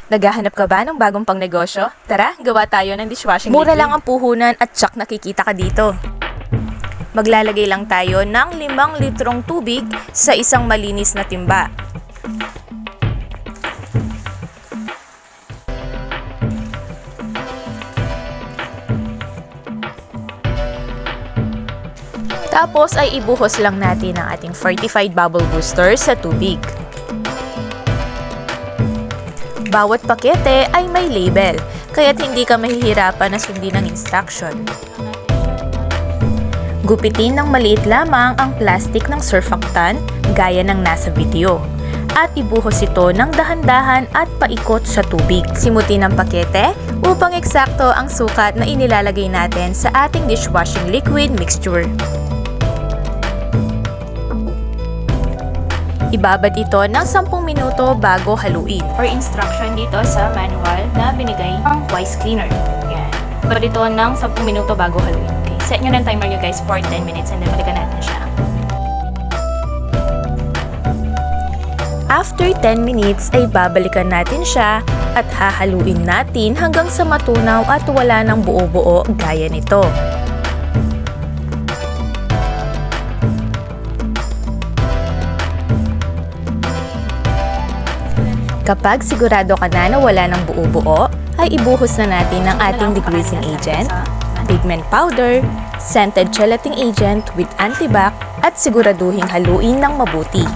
Naghahanap ka ba ng bagong pangnegosyo? Tara, gawa tayo ng dishwashing liquid. Mura lang ang puhunan at tsak nakikita ka dito. Maglalagay lang tayo ng 5 litrong tubig sa isang malinis na timba. Tapos ay ibuhos lang natin ang ating fortified bubble booster sa tubig. Bawat pakete ay may label, kaya't hindi ka mahihirapan na sundin ang instruction. Gupitin ng maliit lamang ang plastic ng surfactant gaya ng nasa video at ibuhos ito ng dahan-dahan at paikot sa tubig. Simutin ang pakete upang eksakto ang sukat na inilalagay natin sa ating dishwashing liquid mixture. Ibabad ito ng 10 minuto bago haluin. For instruction dito sa manual na binigay ang Wise Cleaner. Yan. Ibabad ito ng 10 minuto bago haluin. Okay. Set nyo ng timer nyo guys for 10 minutes and then balikan natin siya. After 10 minutes ay babalikan natin siya at hahaluin natin hanggang sa matunaw at wala ng buo-buo gaya nito. Kapag sigurado ka na wala ng buo-buo, ay ibuhos na natin ang ating degreasing agent, pigment powder, scented gelatin agent with antibac at siguraduhing haluin ng mabuti.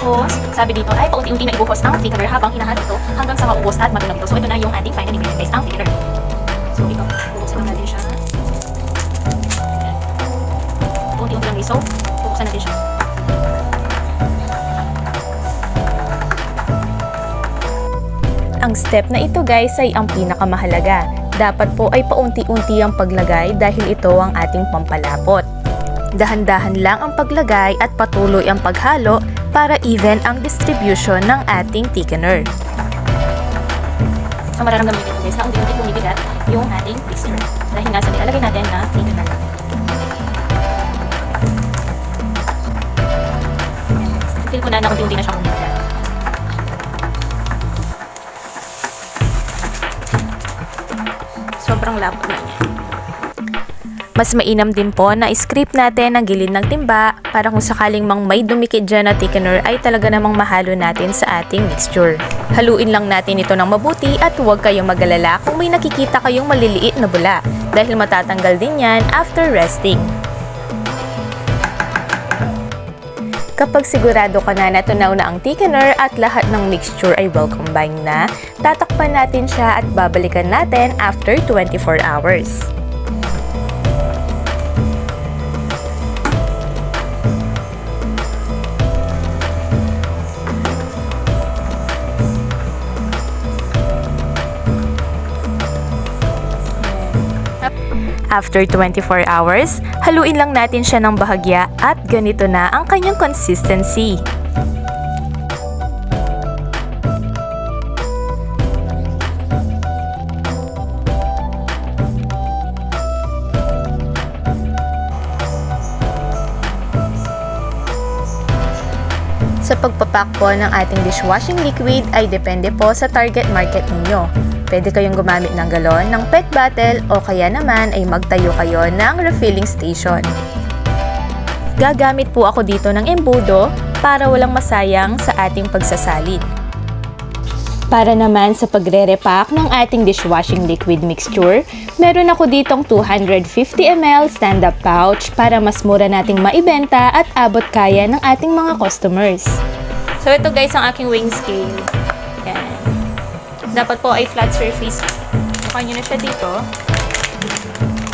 Tapos, sabi dito ay paunti-unti na ibuhos ang thickener habang hinahalo ito hanggang sa maubos at matunaw ito. So, ito na yung ating final ingredient guys, ang thickener. So, ito, bubuksan lang natin siya. Paunti-unti lang guys. So, bubuksan natin siya. Ang step na ito guys ay ang pinakamahalaga. Dapat po ay paunti-unti ang paglagay dahil ito ang ating pampalapot. Dahan-dahan lang ang paglagay at patuloy ang paghalo para even ang distribution ng ating thickener. So mararamdaman nyo dito guys na unti-unti bumibigat yung ating mixture dahil nga sa nilalagay natin na thickener. Feel ko na unti-unti na siyang bumibigat. Sobrang lapot na niya. Mas mainam din po na i-scrape natin ang gilid ng timba para kung sakaling mang may dumikit dyan na thickener ay talaga namang mahalo natin sa ating mixture. Haluin lang natin ito ng mabuti at huwag kayong mag-alala kung may nakikita kayong maliliit na bula dahil matatanggal din yan after resting. Kapag sigurado ka na natunaw na ang thickener at lahat ng mixture ay well combined na, tatakpan natin siya at babalikan natin after 24 hours. After 24 hours, haluin lang natin siya ng bahagya at ganito na ang kanyang consistency. Sa pagpapak po ng ating dishwashing liquid ay depende po sa target market ninyo. Pwede kayong gumamit ng galon, ng PET bottle o kaya naman ay magtayo kayo ng refilling station. Gagamit po ako dito ng embudo para walang masayang sa ating pagsasalin. Para naman sa pagre-repack ng ating dishwashing liquid mixture, meron ako ditong 250 ml stand-up pouch para mas mura nating maibenta at abot kaya ng ating mga customers. So ito guys ang aking weighing scale. Yan. Dapat po ay flat surface. Bukan nyo na siya dito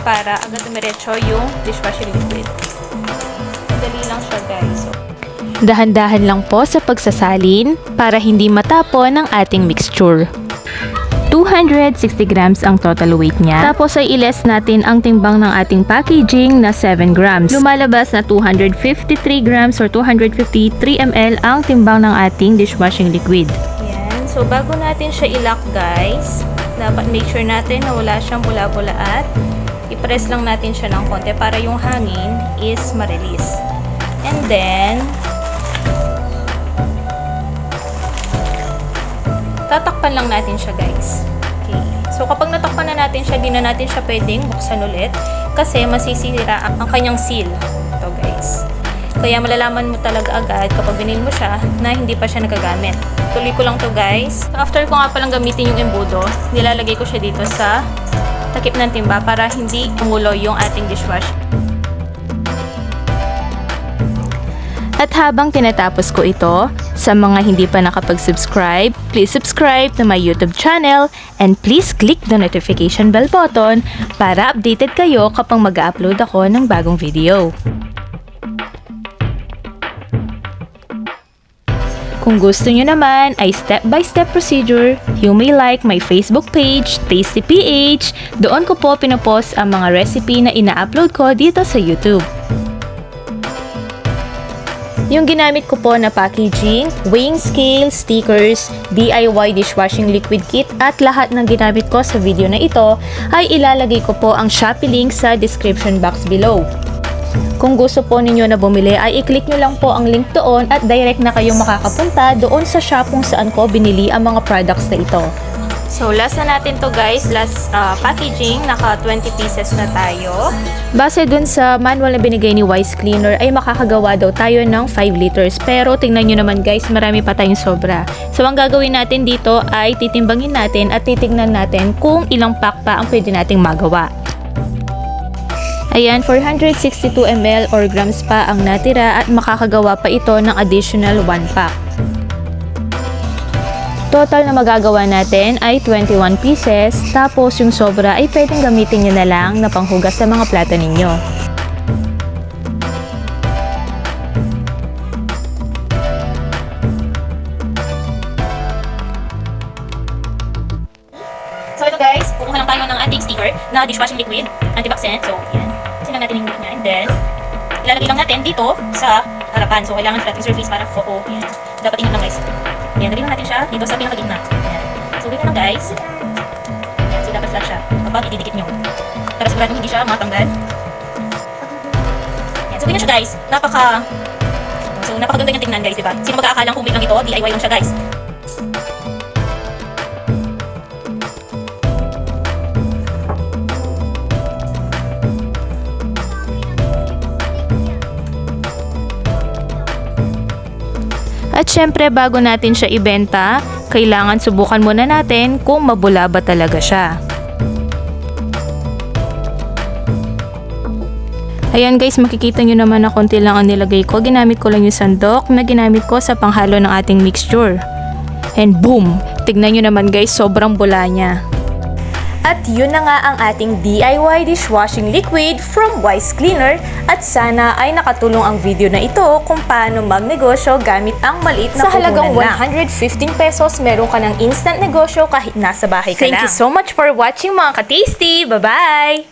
para agad dumiretso yung dishwashing liquid. Dali lang siya guys. So, Dahan-dahan lang po sa pagsasalin para hindi matapon ang ating mixture. 260 grams ang total weight niya. Tapos ay i-less natin ang timbang ng ating packaging na 7 grams. Lumalabas na 253 grams or 253 ml ang timbang ng ating dishwashing liquid. Yan. So bago natin siya i-lock guys, dapat make sure natin na wala siyang bula-bula at i-press lang natin siya ng konti para yung hangin is ma-release. And then, tatakpan lang natin siya guys. Okay. So kapag natakpan na natin siya, di na natin siya pwedeng buksan ulit kasi masisira ang kanyang seal. Ito guys. Kaya malalaman mo talaga agad kapag binil mo siya na hindi pa siya nagagamit. Tuloy ko lang to guys. After ko nga palang gamitin yung embudo, nilalagay ko siya dito sa takip ng timba para hindi tumulo yung ating dishwash. At habang tinatapos ko ito, sa mga hindi pa nakapag-subscribe, please subscribe to my YouTube channel and please click the notification bell button para updated kayo kapag mag-upload ako ng bagong video. Kung gusto nyo naman ay step-by-step procedure, you may like my Facebook page, TastyPH. Doon ko po pinopost ang mga recipe na ina-upload ko dito sa YouTube. Yung ginamit ko po na packaging, weighing scale, stickers, DIY dishwashing liquid kit at lahat ng ginamit ko sa video na ito ay ilalagay ko po ang Shopee link sa description box below. Kung gusto po ninyo na bumili ay i-click nyo lang po ang link doon at direct na kayong makakapunta doon sa shop kung saan ko binili ang mga products na ito. So, last na natin to guys. Last packaging. Naka 20 pieces na tayo. Base dun sa manual na binigay ni Wise Cleaner ay makakagawa daw tayo ng 5 liters. Pero tingnan nyo naman guys, marami pa tayong sobra. So, ang gagawin natin dito ay titimbangin natin at titignan natin kung ilang pack pa ang pwede nating magawa. Ayan, 462 ml or grams pa ang natira at makakagawa pa ito ng additional 1 pack. Total na magagawa natin ay 21 pieces, tapos yung sobra ay pwedeng gamitin nyo na lang na panghugas sa mga plato ninyo. So ito guys, kukuha lang tayo ng ating sticker na dishwashing liquid, antibacent. So yan, sinan natin yung niya and then ilalagay lang natin dito sa harapan. So kailangan flat yung surface para oo, yan. Dapat ingat lang guys. Yan, lagyan natin siya dito sa pinakagitna. Yan. So, ganyan lang guys. Yan, so dapat flat siya kapag ididikit nyo. Para sigurado hindi siya matanggal. Yan, so ganyan siya guys. Napakaganda niyang tingnan guys, diba? Sino mag-aakalang kung lang ito, DIY lang siya guys. At syempre bago natin siya ibenta, kailangan subukan muna natin kung mabula ba talaga siya. Ayan guys, makikita nyo naman na konti lang ang nilagay ko. Ginamit ko lang yung sandok na ginamit ko sa panghalo ng ating mixture. And boom! Tignan nyo naman guys, sobrang bula niya. At yun na nga ang ating DIY dishwashing liquid from Wise Cleaner at sana ay nakatulong ang video na ito kung paano magnegosyo gamit ang maliit na puhunan lang. Sa halagang 115 pesos, meron ka ng instant negosyo kahit nasa bahay ka lang. Thank you so much for watching mga ka-tasty! Bye-bye!